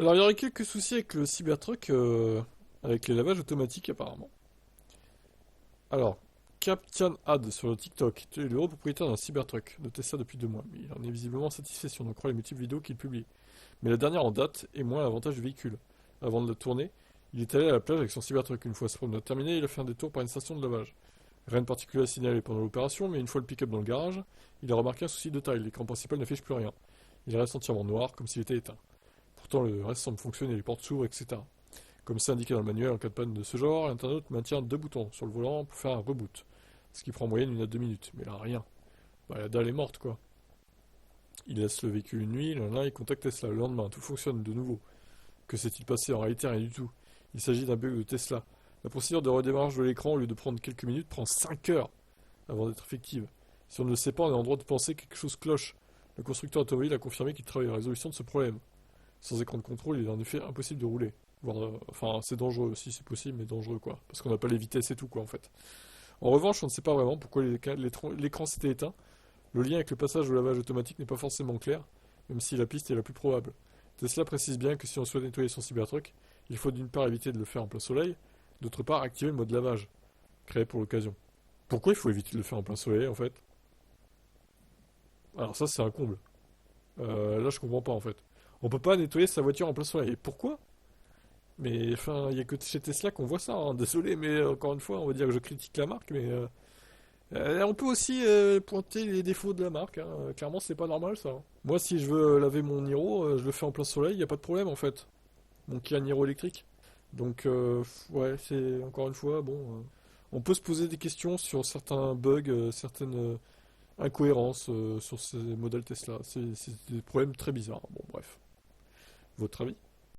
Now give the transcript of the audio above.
Alors, il y aurait quelques soucis avec le Cybertruck, avec les lavages automatiques apparemment. Alors, Captain Ad sur le TikTok, tu es le propriétaire d'un Cybertruck de Tesla depuis 2 mois, mais il en est visiblement satisfait si on en croit les multiples vidéos qu'il publie. Mais la dernière en date est moins l'avantage du véhicule. Avant de la tourner, il est allé à la plage avec son Cybertruck. Une fois ce promenade terminé, il a fait un détour par une station de lavage. Rien de particulier à signaler pendant l'opération, mais une fois le pick-up dans le garage, il a remarqué un souci de taille, l'écran principal n'affiche plus rien. Il reste entièrement noir, comme s'il était éteint. Pourtant le reste semble fonctionner, les portes s'ouvrent, etc. Comme c'est indiqué dans le manuel, en cas de panne de ce genre, l'internaute maintient 2 boutons sur le volant pour faire un reboot. Ce qui prend en moyenne 1 à 2 minutes. Mais là, rien. Bah, la dalle est morte, quoi. Il laisse le véhicule une nuit, il contacte Tesla. Le lendemain, tout fonctionne de nouveau. Que s'est-il passé? En réalité, rien du tout. Il s'agit d'un bug de Tesla. La procédure de redémarrage de l'écran, au lieu de prendre quelques minutes, prend 5 heures avant d'être effective. Si on ne le sait pas, on est en droit de penser que quelque chose cloche. Le constructeur automobile a confirmé qu'il travaille à la résolution de ce problème. Sans écran de contrôle, il est en effet impossible de rouler. Enfin, c'est dangereux, si c'est possible, mais dangereux, quoi. Parce qu'on n'a pas les vitesses et tout, quoi, en fait. En revanche, on ne sait pas vraiment pourquoi l'écran s'était éteint. Le lien avec le passage au lavage automatique n'est pas forcément clair, même si la piste est la plus probable. Tesla précise bien que si on souhaite nettoyer son Cybertruck, il faut d'une part éviter de le faire en plein soleil, d'autre part activer le mode lavage, créé pour l'occasion. Pourquoi il faut éviter de le faire en plein soleil, en fait? Alors ça, c'est un comble. Là, je comprends pas, en fait. On peut pas nettoyer sa voiture en plein soleil. Et pourquoi? Mais enfin, il y a que chez Tesla qu'on voit ça, hein. Désolé, mais encore une fois, on va dire que je critique la marque, mais on peut aussi pointer les défauts de la marque, hein. Clairement, c'est pas normal ça, hein. Moi, si je veux laver mon Niro, je le fais en plein soleil, y a pas de problème en fait. Mon Kia Niro électrique. Donc, ouais, c'est encore une fois, bon, on peut se poser des questions sur certains bugs, certaines incohérences sur ces modèles Tesla. C'est des problèmes très bizarres. Bon, bref. Votre avis?